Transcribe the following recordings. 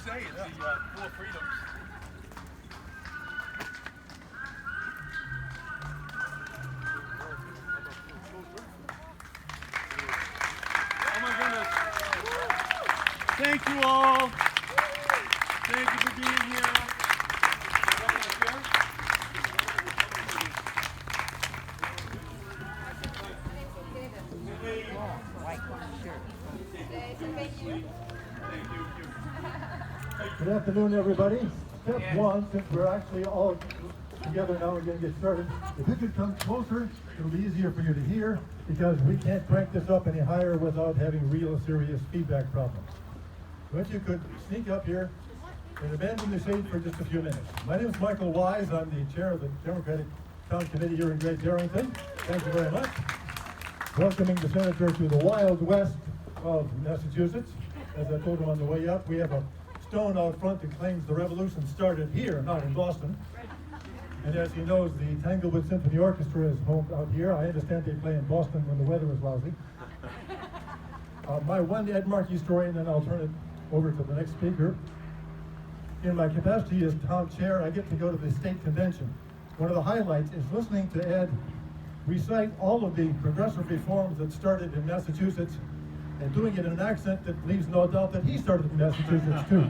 say it's the Four Freedoms. Oh my goodness. Thank you all. Thank you for being here. Good afternoon, everybody. Step one, since we're actually all together now, we're going to get started. If you could come closer, it'll be easier for you to hear, because we can't crank this up any higher without having real serious feedback problems. So if you could sneak up here and abandon the shade for just a few minutes. My name is Michael Wise. I'm the chair of the Democratic Town Committee here in Great Barrington. Thank you very much. Welcoming the senator to the Wild West of Massachusetts. As I told him on the way up, we have a stone out front that claims the revolution started here, not in Boston. And as he knows, the Tanglewood Symphony Orchestra is home out here. I understand they play in Boston when the weather is lousy. My one Ed Markey story, and then I'll turn it over to the next speaker. In my capacity as town chair, I get to go to the state convention. One of the highlights is listening to Ed recite all of the progressive reforms that started in Massachusetts, and doing it in an accent that leaves no doubt that he started in Massachusetts too.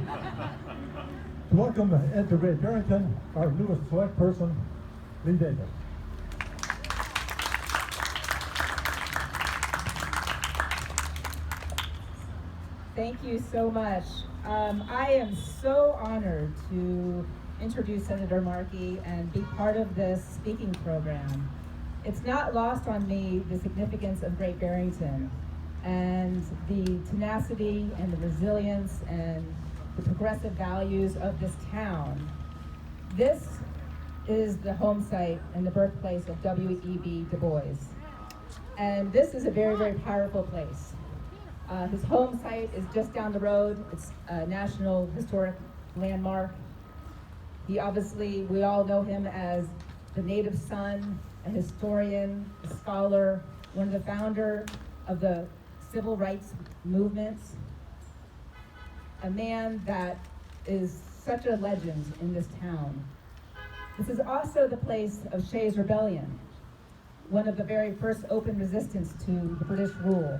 To welcome Ed to Great Barrington, our newest select person, Lee Davis. Thank you so much. I am so honored to introduce Senator Markey and be part of this speaking program. It's not lost on me the significance of Great Barrington and the tenacity and the resilience and the progressive values of this town. This is the home site and the birthplace of W.E.B. Du Bois. And this is a very, very powerful place. His home site is just down the road. It's a National Historic Landmark. He obviously, we all know him as the native son, a historian, a scholar, one of the founder of the civil rights movements, a man that is such a legend in this town. This is also the place of Shays' Rebellion, one of the very first open resistance to the British rule,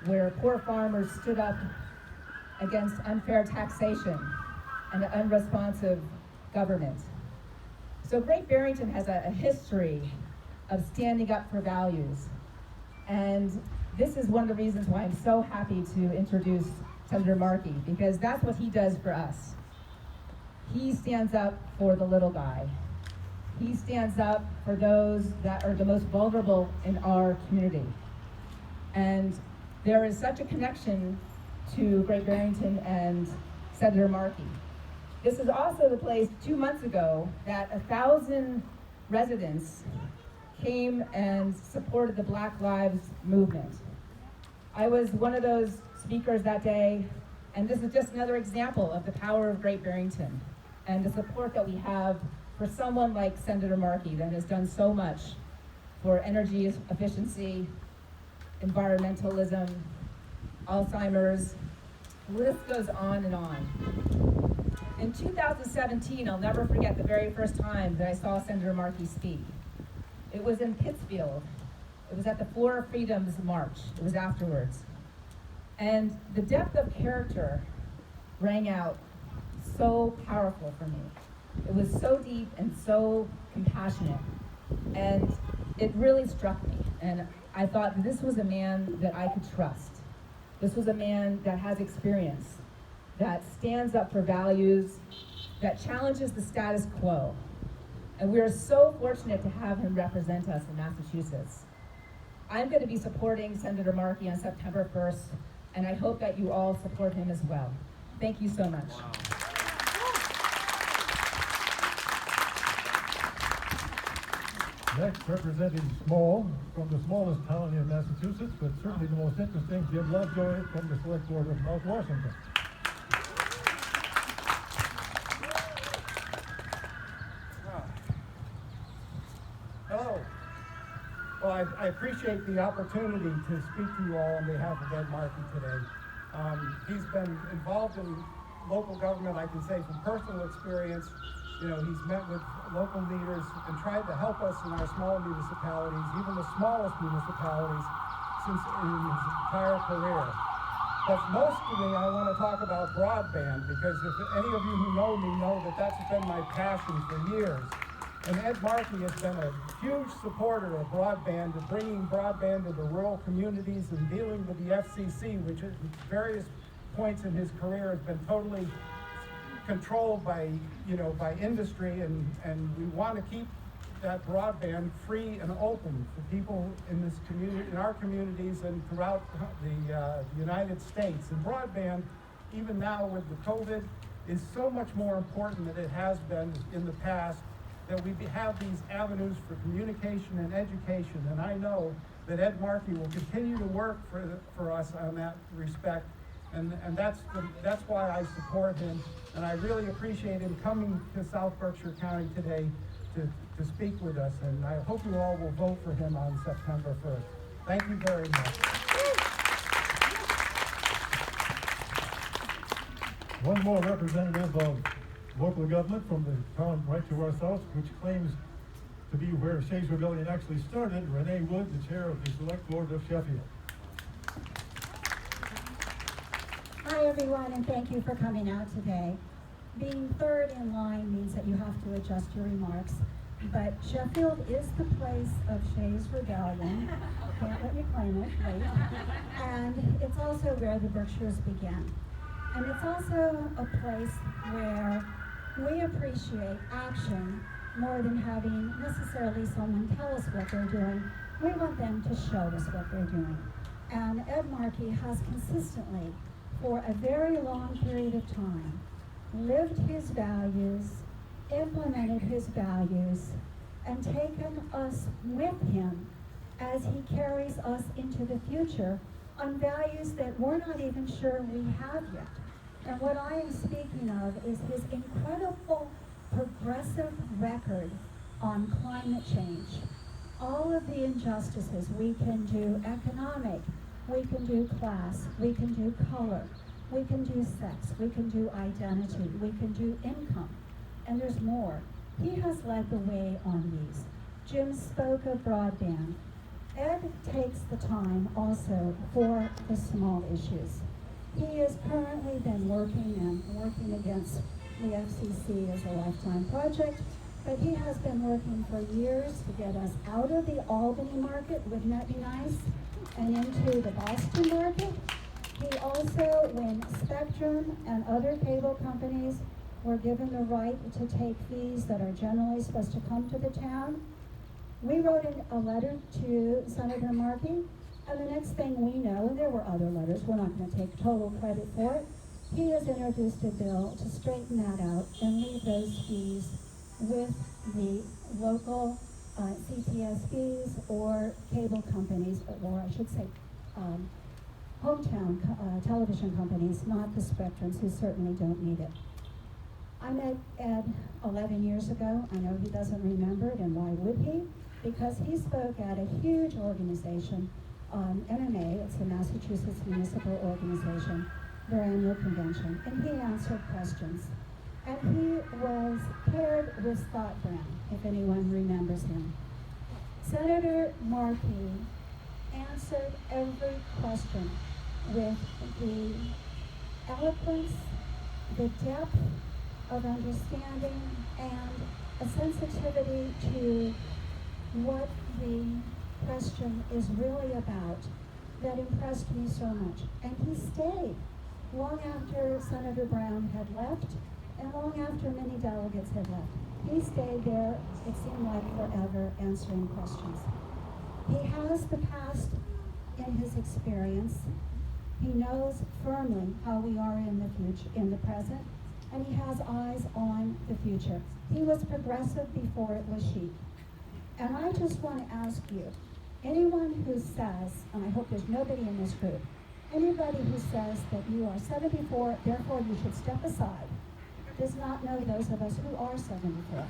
where poor farmers stood up against unfair taxation and an unresponsive government. So Great Barrington has a history of standing up for values. And this is one of the reasons why I'm so happy to introduce Senator Markey, because that's what he does for us. He stands up for the little guy. He stands up for those that are the most vulnerable in our community. And there is such a connection to Great Barrington and Senator Markey. This is also the place 2 months ago that 1,000 residents came and supported the Black Lives Movement. I was one of those speakers that day, and this is just another example of the power of Great Barrington and the support that we have for someone like Senator Markey that has done so much for energy efficiency, environmentalism, Alzheimer's. The list goes on and on. In 2017, I'll never forget the very first time that I saw Senator Markey speak. It was in Pittsfield. It was at the Four Freedoms March. It was afterwards. And the depth of character rang out so powerful for me. It was so deep and so compassionate. And it really struck me. And I thought that this was a man that I could trust. This was a man that has experience, that stands up for values, that challenges the status quo. And we are so fortunate to have him represent us in Massachusetts. I'm going to be supporting Senator Markey on September 1st, and I hope that you all support him as well. Thank you so much. Wow. Next, representing Small, from the smallest town in Massachusetts, but certainly the most interesting, Jim Lovejoy from the Select Board of Mount Washington. Hello. Well, I appreciate the opportunity to speak to you all on behalf of Ed Markey today. He's been involved in local government, I can say from personal experience, you know, he's met with local leaders and tried to help us in our small municipalities, even the smallest municipalities, since in his entire career. But mostly I want to talk about broadband, because if any of you who know me know that that's been my passion for years. And Ed Markey has been a huge supporter of broadband, of bringing broadband to the rural communities and dealing with the FCC, which at various points in his career has been totally controlled by, you know, by industry, and we want to keep that broadband free and open for people in this community, in our communities, and throughout the United States. And broadband, even now with the COVID, is so much more important than it has been in the past, that we have these avenues for communication and education. And I know that Ed Markey will continue to work for us on that respect. And that's why I support him, and I really appreciate him coming to South Berkshire County today to speak with us, and I hope you all will vote for him on September 1st. Thank you very much. One more representative of local government from the town right to our south, which claims to be where Shays Rebellion actually started, Renee Wood, the chair of the Select Board of Sheffield. Hi everyone, and thank you for coming out today. Being third in line means that you have to adjust your remarks, but Sheffield is the place of Shays Rebellion. Can't let you claim it, wait. And it's also where the Berkshires began. And it's also a place where we appreciate action more than having necessarily someone tell us what they're doing. We want them to show us what they're doing. And Ed Markey has consistently, for a very long period of time, lived his values, implemented his values, and taken us with him as he carries us into the future on values that we're not even sure we have yet. And what I am speaking of is his incredible progressive record on climate change. All of the injustices, we can do economic, we can do class, we can do color, we can do sex, we can do identity, we can do income, and there's more. He has led the way on these. Jim spoke of broadband. Ed takes the time also for the small issues. He has currently been working against the FCC as a lifetime project, but he has been working for years to get us out of the Albany market, wouldn't that be nice, and into the Boston market. He also, when Spectrum and other cable companies were given the right to take fees that are generally supposed to come to the town, we wrote a letter to Senator Markey, and the next thing we know, and there were other letters, we're not going to take total credit for it, he has introduced a bill to straighten that out and leave those fees with the local CTSBs or cable companies, or I should say hometown television companies, not the Spectrums, who certainly don't need it. I met Ed 11 years ago. I know he doesn't remember it, and why would he? Because he spoke at a huge organization, MMA, it's the Massachusetts Municipal Organization, their annual convention, and he answered questions. And he was paired with Scott Brown, if anyone remembers him. Senator Markey answered every question with the eloquence, the depth of understanding, and a sensitivity to what the question is really about that impressed me so much. And he stayed long after Senator Brown had left and long after many delegates had left. He stayed there, it seemed like forever, answering questions. He has the past in his experience. He knows firmly how we are in the future, in the present, and he has eyes on the future. He was progressive before it was chic. And I just want to ask you, anyone who says, and I hope there's nobody in this group, anybody who says that you are 74, therefore you should step aside, does not know those of us who are 74.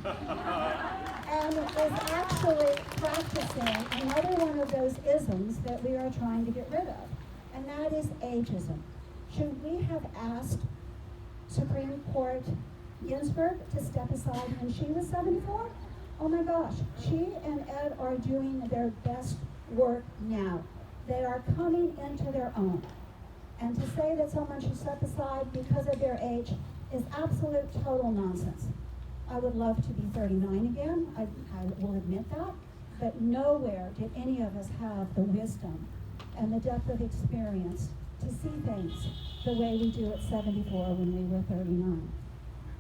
And is actually practicing another one of those isms that we are trying to get rid of, and that is ageism. Should we have asked Supreme Court Ginsburg to step aside when she was 74? Oh my gosh, she and Ed are doing their best work now. They are coming into their own. And to say that someone should step aside because of their age is absolute total nonsense. I would love to be 39 again, I will admit that, but nowhere did any of us have the wisdom and the depth of experience to see things the way we do at 74 when we were 39.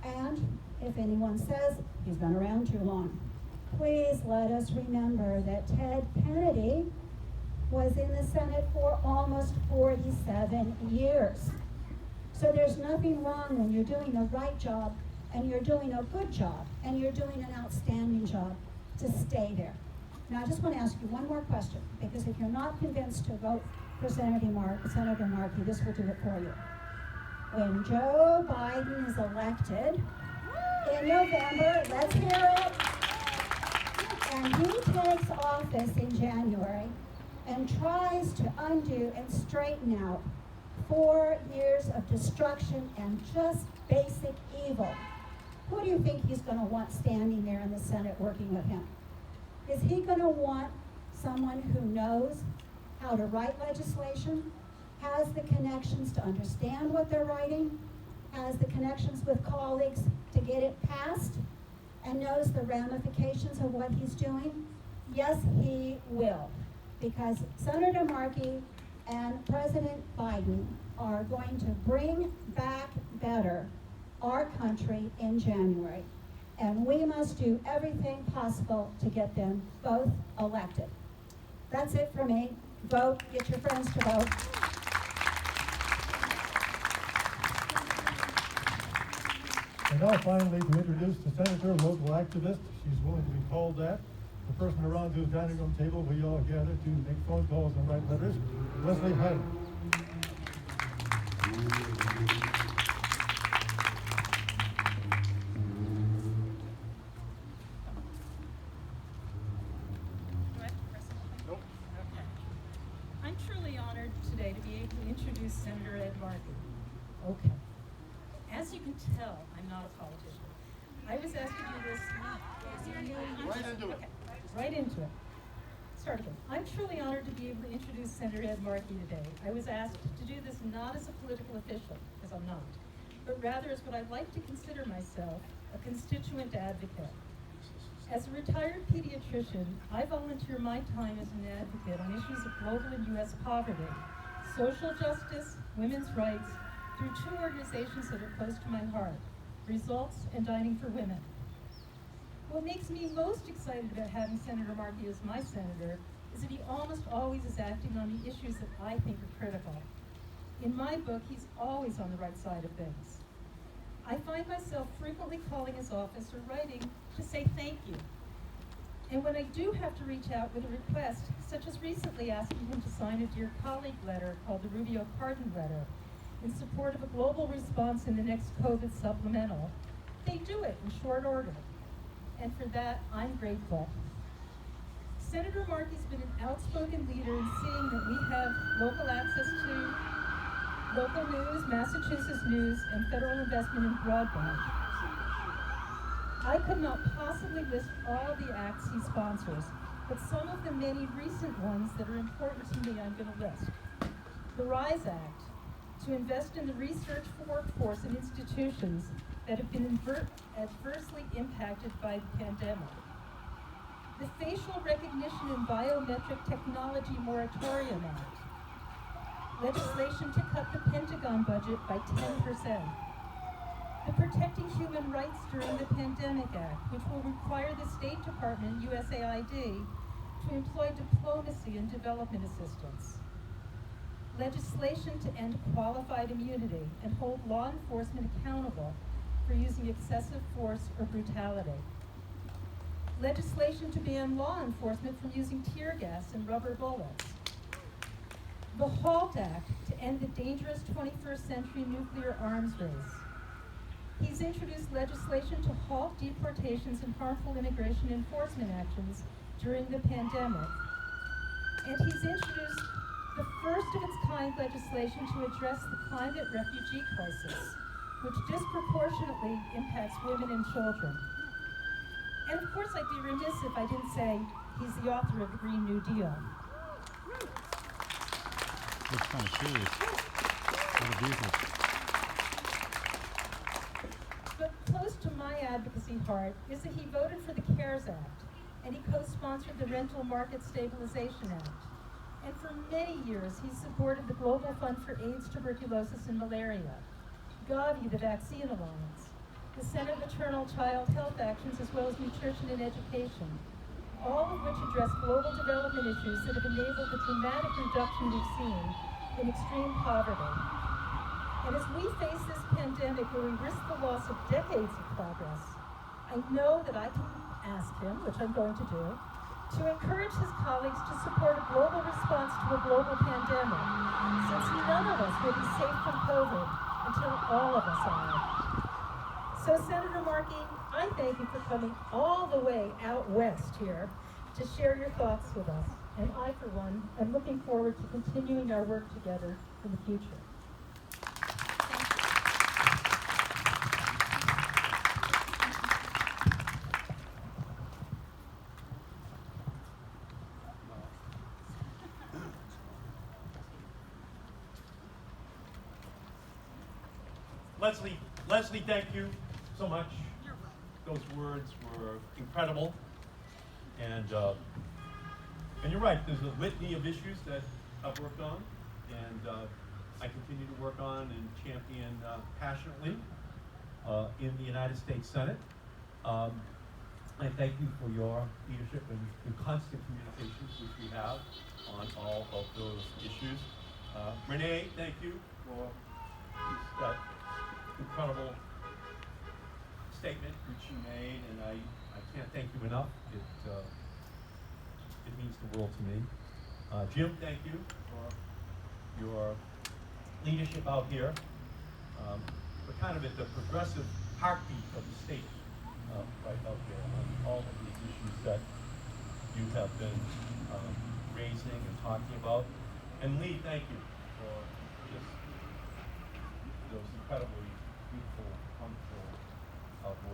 And if anyone says he's been around too long, please let us remember that Ted Kennedy was in the Senate for almost 47 years. So there's nothing wrong when you're doing the right job and you're doing a good job and you're doing an outstanding job to stay there. Now I just want to ask you one more question, because if you're not convinced to vote for Senator Markey, this will do it for you. When Joe Biden is elected in November, let's hear it, and he takes office in January and tries to undo and straighten out 4 years of destruction and just basic evil, who do you think he's going to want standing there in the Senate working with him? Is he going to want someone who knows how to write legislation, has the connections to understand what they're writing, has the connections with colleagues to get it passed, and knows the ramifications of what he's doing? Yes, he will, because Senator Markey and President Biden are going to bring back better our country in January, and we must do everything possible to get them both elected. That's it for me. Vote, get your friends to vote. And now finally, to introduce the senator, local activist, she's willing to be called that. The person around whose dining room table we all gather to make phone calls and write letters, Leslie Hyde. I'm truly honored today to be able to introduce Senator Ed Markey. Okay. As you can tell, I'm not a politician. I was asked to do this. Right into it. Okay, right into it. Start again. I'm truly honored to be able to introduce Senator Ed Markey today. I was asked to do this not as a political official, because I'm not, but rather as what I'd like to consider myself, a constituent advocate. As a retired pediatrician, I volunteer my time as an advocate on issues of global and U.S. poverty, social justice, women's rights, through 2 organizations that are close to my heart, Results and Dining for Women. What makes me most excited about having Senator Markey as my senator is that he almost always is acting on the issues that I think are critical. In my book, he's always on the right side of things. I find myself frequently calling his office or writing to say thank you. And when I do have to reach out with a request, such as recently asking him to sign a Dear Colleague letter called the Rubio Pardon Letter, in support of a global response in the next COVID supplemental, they do it in short order. And for that, I'm grateful. Senator Markey's been an outspoken leader in seeing that we have local access to local news, Massachusetts news, and federal investment in broadband. I could not possibly list all the acts he sponsors, but some of the many recent ones that are important to me I'm going to list. The RISE Act, to invest in the research workforce and institutions that have been adversely impacted by the pandemic. The Facial Recognition and Biometric Technology Moratorium Act, legislation to cut the Pentagon budget by 10%. The Protecting Human Rights During the Pandemic Act, which will require the State Department, USAID, to employ diplomacy and development assistance. Legislation to end qualified immunity and hold law enforcement accountable for using excessive force or brutality. Legislation to ban law enforcement from using tear gas and rubber bullets. The HALT Act to end the dangerous 21st century nuclear arms race. He's introduced legislation to halt deportations and harmful immigration enforcement actions during the pandemic. And he's introduced the first of its kind legislation to address the climate refugee crisis, which disproportionately impacts women and children. And of course, I'd be remiss if I didn't say he's the author of the Green New Deal. It's kind of serious. What a business. But close to my advocacy heart is that he voted for the CARES Act, and he co-sponsored the Rental Market Stabilization Act. And for many years, he supported the Global Fund for AIDS, Tuberculosis, and Malaria, Gavi, the Vaccine Alliance, the Center Maternal Child Health Actions, as well as Nutrition and Education, all of which address global development issues that have enabled the dramatic reduction we've seen in extreme poverty. And as we face this pandemic where we risk the loss of decades of progress, I know that I can ask him, which I'm going to do, to encourage his colleagues to support a global response to a global pandemic, since none of us will be safe from COVID until all of us are. So Senator Markey, I thank you for coming all the way out west here to share your thoughts with us. And I, for one, am looking forward to continuing our work together in the future. Leslie, thank you so much. Those words were incredible. And you're right, there's a litany of issues that I've worked on, and I continue to work on and champion passionately in the United States Senate. I thank you for your leadership and constant communications which we have on all of those issues. Renee, thank you for that incredible statement which you made, and I can't thank you enough. It means the world to me. Jim, thank you for your leadership out here. We're kind of at the progressive heartbeat of the state right out there on all of these issues that you have been raising and talking about. And Lee, thank you for just those incredibly beautiful, wonderful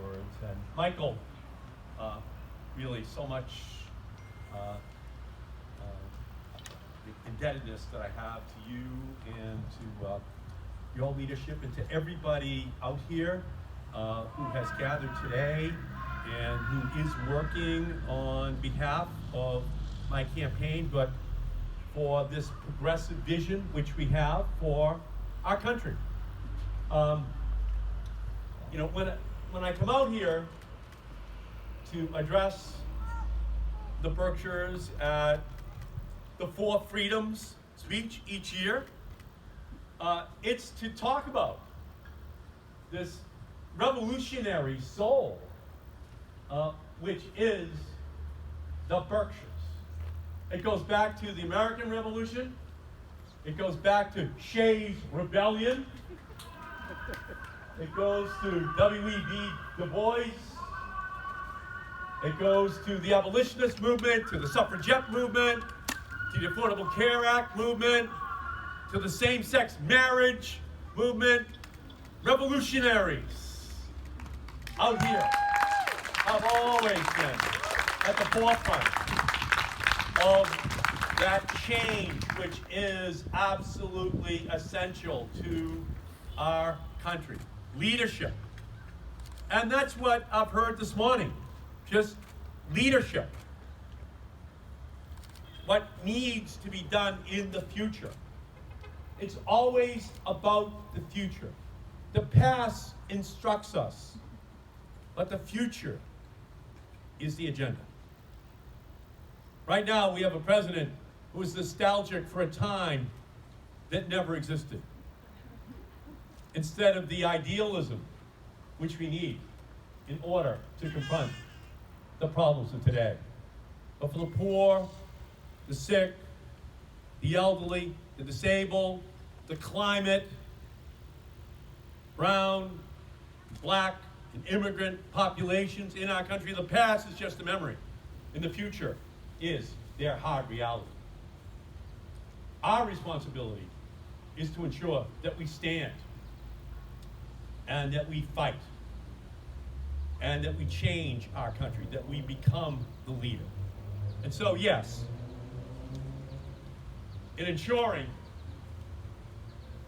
words. And Michael, really so much the indebtedness that I have to you and to your leadership, and to everybody out here who has gathered today and who is working on behalf of my campaign, but for this progressive vision which we have for our country. You know, when I come out here to address the Berkshires at the Four Freedoms speech each year, it's to talk about this revolutionary soul, which is the Berkshires. It goes back to the American Revolution. It goes back to Shays' Rebellion. It goes to W.E.B. Du Bois. It goes to the abolitionist movement, to the suffragette movement, to the Affordable Care Act movement, to the same-sex marriage movement. Revolutionaries out here have always been at the forefront of that change which is absolutely essential to our country. Leadership. And that's what I've heard this morning. Just leadership. What needs to be done in the future. It's always about the future. The past instructs us, but the future is the agenda. Right now, we have a president who is nostalgic for a time that never existed, instead of the idealism which we need in order to confront the problems of today. But for the poor, the sick, the elderly, the disabled, the climate, brown, black, and immigrant populations in our country, the past is just a memory, and the future is their hard reality. Our responsibility is to ensure that we stand and that we fight, and that we change our country, that we become the leader. And so, yes, in ensuring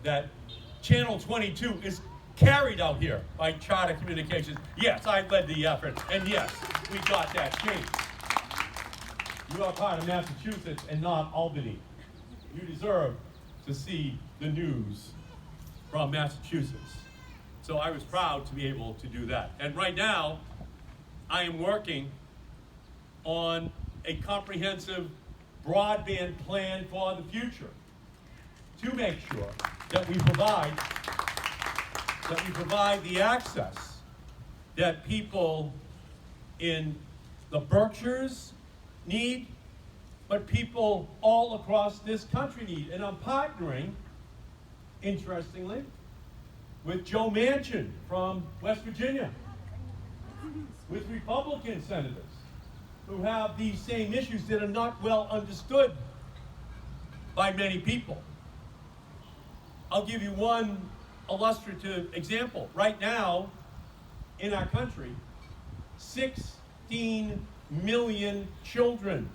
that Channel 22 is carried out here by Charter Communications, yes, I led the effort, and yes, we got that changed. You are part of Massachusetts and not Albany. You deserve to see the news from Massachusetts. So I was proud to be able to do that. And right now, I am working on a comprehensive broadband plan for the future to make sure that we provide the access that people in the Berkshires need, but people all across this country need. And I'm partnering, interestingly, with Joe Manchin from West Virginia, with Republican senators who have these same issues that are not well understood by many people. I'll give you one illustrative example. Right now, in our country, 16 million children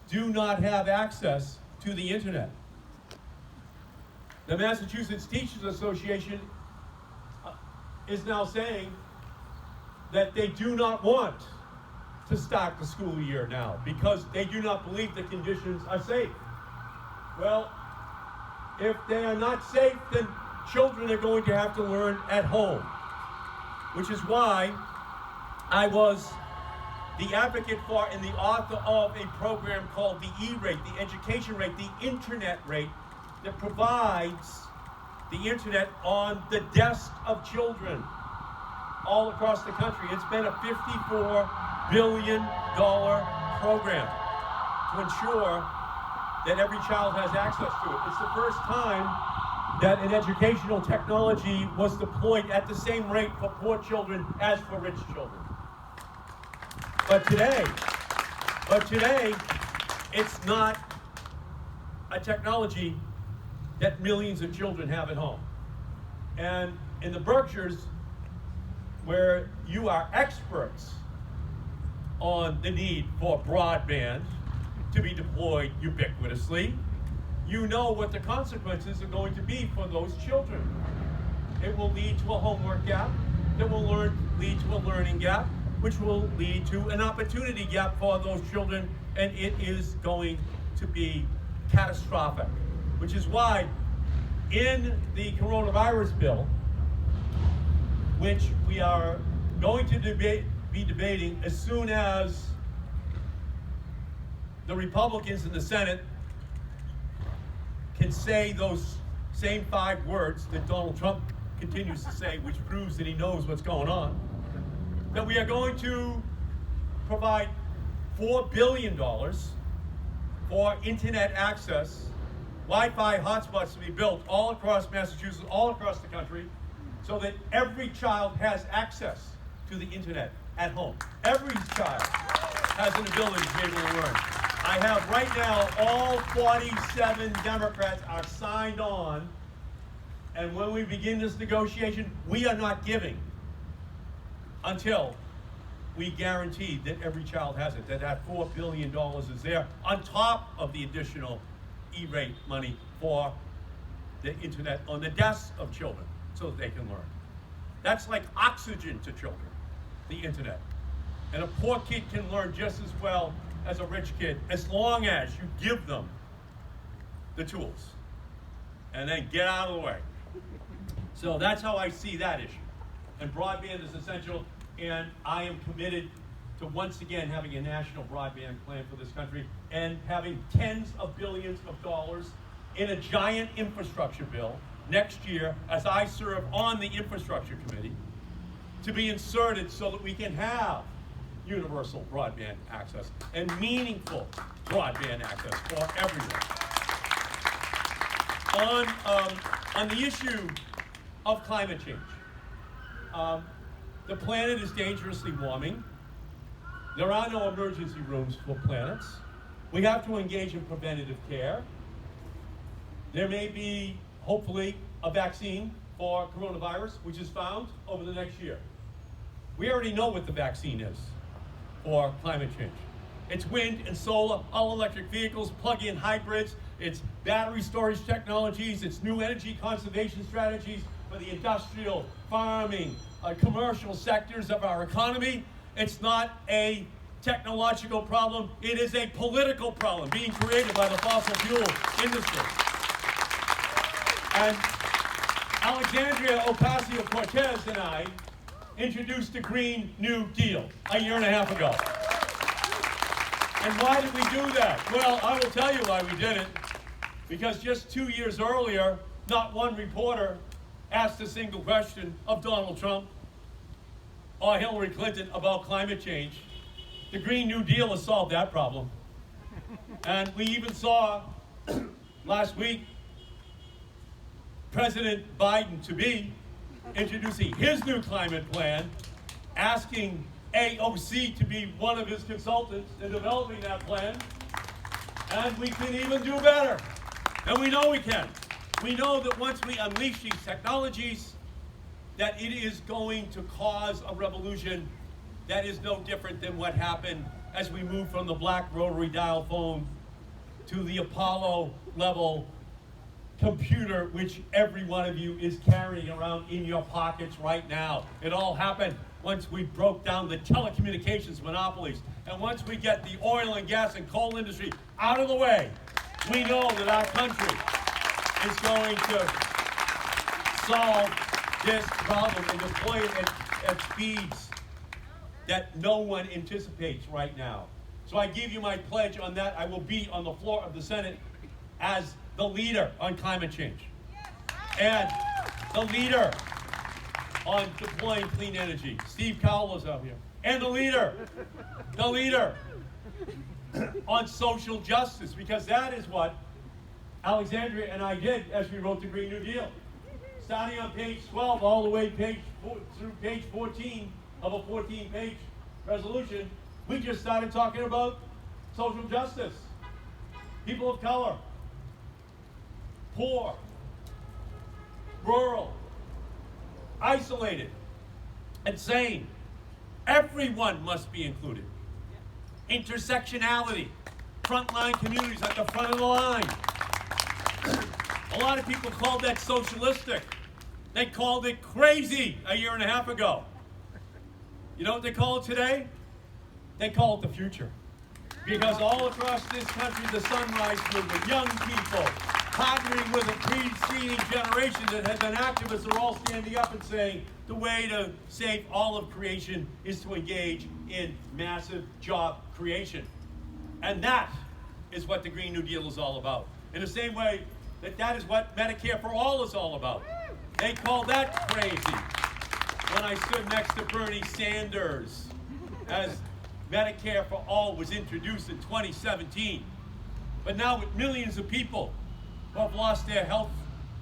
do not have access to the internet. The Massachusetts Teachers Association is now saying that they do not want to start the school year now because they do not believe the conditions are safe. Well, if they are not safe, then children are going to have to learn at home, which is why I was the advocate for and the author of a program called the E-rate, the education rate, the internet rate, that provides the internet on the desk of children all across the country. It's been a $54 billion program to ensure that every child has access to it. It's the first time that an educational technology was deployed at the same rate for poor children as for rich children. But today, it's not a technology that millions of children have at home. And in the Berkshires, where you are experts on the need for broadband to be deployed ubiquitously, you know what the consequences are going to be for those children. It will lead to a homework gap, it will lead to a learning gap, which will lead to an opportunity gap for those children, and it is going to be catastrophic. Which is why in the coronavirus bill, which we are going to be debating as soon as the Republicans in the Senate can say those same 5 words that Donald Trump continues to say, which proves that he knows what's going on, that we are going to provide $4 billion for internet access, Wi-Fi hotspots to be built all across Massachusetts, all across the country, so that every child has access to the internet at home. Every child has an ability to be able to learn. I have right now all 47 Democrats are signed on, and when we begin this negotiation, we are not giving until we guarantee that every child has it, that $4 billion is there on top of the additional E-rate money for the internet on the desks of children so that they can learn. That's like oxygen to children, the internet. And a poor kid can learn just as well as a rich kid as long as you give them the tools and then get out of the way. So that's how I see that issue. And broadband is essential, and I am committed to once again having a national broadband plan for this country and having tens of billions of dollars in a giant infrastructure bill next year as I serve on the infrastructure committee to be inserted so that we can have universal broadband access and meaningful broadband access for everyone. On the issue of climate change, the planet is dangerously warming. There are no emergency rooms for planets. We have to engage in preventative care. There may be, hopefully, a vaccine for coronavirus, which is found over the next year. We already know what the vaccine is for climate change. It's wind and solar, all electric vehicles, plug-in hybrids, it's battery storage technologies, it's new energy conservation strategies for the industrial, farming, commercial sectors of our economy. It's not a technological problem, it is a political problem being created by the fossil fuel industry. And Alexandria Ocasio-Cortez and I introduced the Green New Deal a year and a half ago. And why did we do that? Well, I will tell you why we did it. Because just 2 years earlier, not one reporter asked a single question of Donald Trump or Hillary Clinton about climate change. The Green New Deal has solved that problem. And we even saw last week President Biden-to-be introducing his new climate plan, asking AOC to be one of his consultants in developing that plan. And we can even do better. And we know we can. We know that once we unleash these technologies, that it is going to cause a revolution that is no different than what happened as we move from the black rotary dial phone to the Apollo level computer, which every one of you is carrying around in your pockets right now. It all happened once we broke down the telecommunications monopolies. And once we get the oil and gas and coal industry out of the way, we know that our country is going to solve this problem and deploy it at speeds that no one anticipates right now. So I give you my pledge on that. I will be on the floor of the Senate as the leader on climate change and the leader on deploying clean energy. Steve Cowell is out here. And the leader on social justice, because that is what Alexandria and I did as we wrote the Green New Deal. Starting on page 12 all the way through page 14 of a 14-page resolution, we just started talking about social justice. People of color, poor, rural, isolated, insane. Everyone must be included. Intersectionality, frontline communities at the front of the line. A lot of people called that socialistic. They called it crazy a year and a half ago. You know what they call it today? They call it the future. Because all across this country, the Sunrise Movement, young people, partnering with a preceding generation that had been activists, are all standing up and saying the way to save all of creation is to engage in massive job creation. And that is what the Green New Deal is all about. In the same way that is what Medicare for All is all about. They call that crazy. When I stood next to Bernie Sanders as Medicare for All was introduced in 2017. But now with millions of people who have lost their health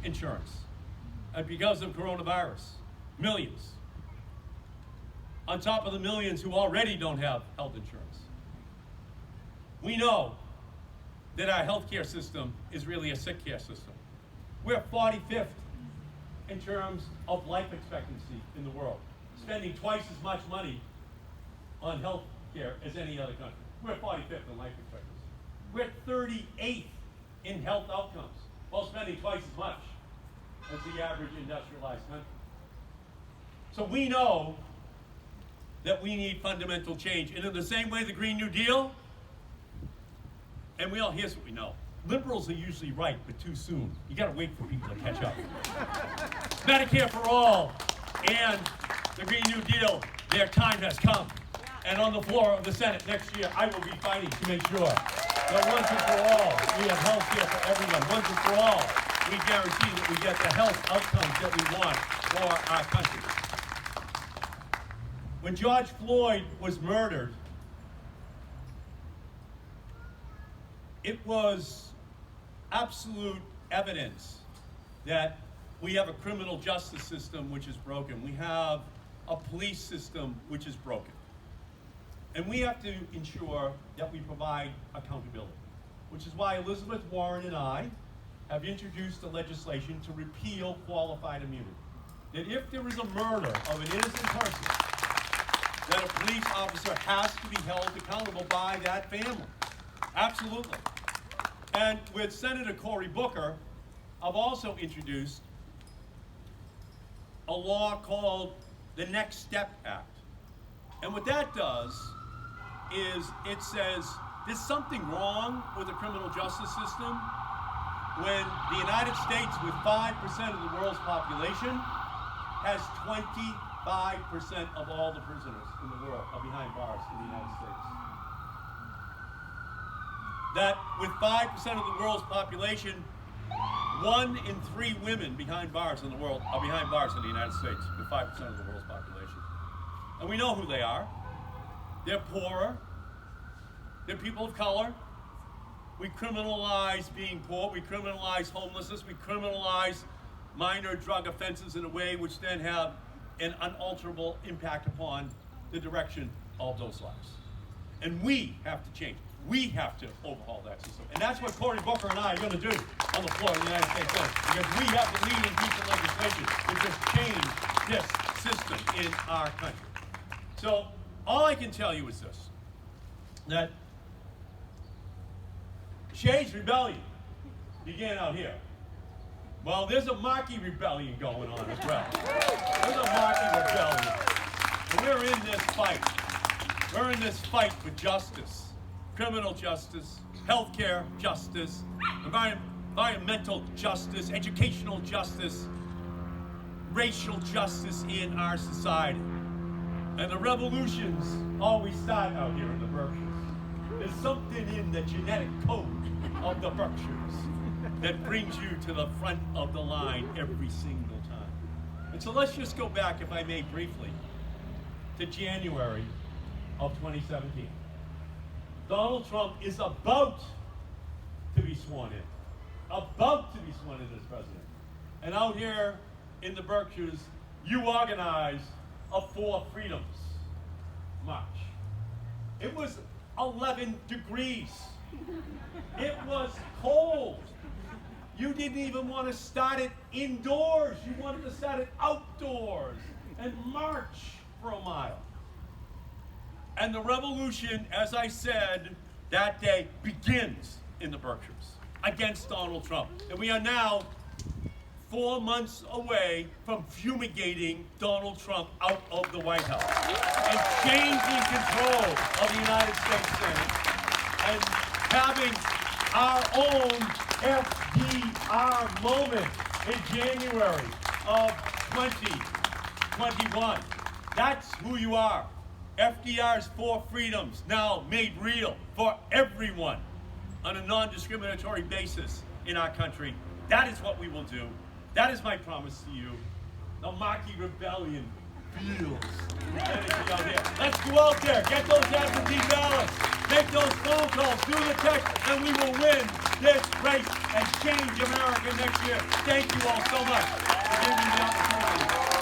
insurance and because of coronavirus, millions. On top of the millions who already don't have health insurance. We know that our healthcare system is really a sick care system. We're 45th in terms of life expectancy in the world, spending twice as much money on health care as any other country. We're 45th in life expectancy. We're 38th in health outcomes, while spending twice as much as the average industrialized country. So we know that we need fundamental change. And in the same way, the Green New Deal, and here's what we know. Liberals are usually right, but too soon. You gotta wait for people to catch up. Medicare for All and the Green New Deal, their time has come. And on the floor of the Senate next year, I will be fighting to make sure that once and for all, we have health care for everyone. Once and for all, we guarantee that we get the health outcomes that we want for our country. When George Floyd was murdered, it was absolute evidence that we have a criminal justice system which is broken. We have a police system which is broken. And we have to ensure that we provide accountability, which is why Elizabeth Warren and I have introduced the legislation to repeal qualified immunity. that if there is a murder of an innocent person, that a police officer has to be held accountable by that family. Absolutely. And with Senator Cory Booker, I've also introduced a law called the Next Step Act. And what that does is it says there's something wrong with the criminal justice system when the United States, with 5% of the world's population, has 25% of all the prisoners in the world are behind bars in the United States. That with 5% of the world's population, 1 in 3 women behind bars in the world are behind bars in the United States, with 5% of the world's population. And we know who they are. They're poorer. They're people of color. We criminalize being poor. We criminalize homelessness. We criminalize minor drug offenses in a way which then have an unalterable impact upon the direction of those lives. And we have to change. We have to overhaul that system. And that's what Cory Booker and I are going to do on the floor of the United States Senate. Because we have to lead in piece of legislation to just change this system in our country. So all I can tell you is this, that Shays' rebellion began out here. Well, there's a Markey rebellion going on as well. There's a Markey rebellion. And we're in this fight. We're in this fight for justice. Criminal justice, healthcare justice, environmental justice, educational justice, racial justice in our society. And the revolutions always start out here in the Berkshires. There's something in the genetic code of the Berkshires that brings you to the front of the line every single time. And so let's just go back, if I may briefly, to January of 2017. Donald Trump is about to be sworn in. About to be sworn in as president. And out here in the Berkshires, you organized a 4 Freedoms march. It was 11 degrees. It was cold. You didn't even want to start it indoors. You wanted to start it outdoors and march for a mile. And the revolution, as I said, that day begins in the Berkshires against Donald Trump. And we are now 4 months away from fumigating Donald Trump out of the White House and changing control of the United States Senate and having our own FDR moment in January of 2021. That's who you are. FDR's 4 Freedoms now made real for everyone on a non-discriminatory basis in our country. That is what we will do. That is my promise to you. The Markey Rebellion feels energy out there. Let's go out there, get those absentee ballots, make those phone calls, do the text, and we will win this race and change America next year. Thank you all so much for giving me the opportunity.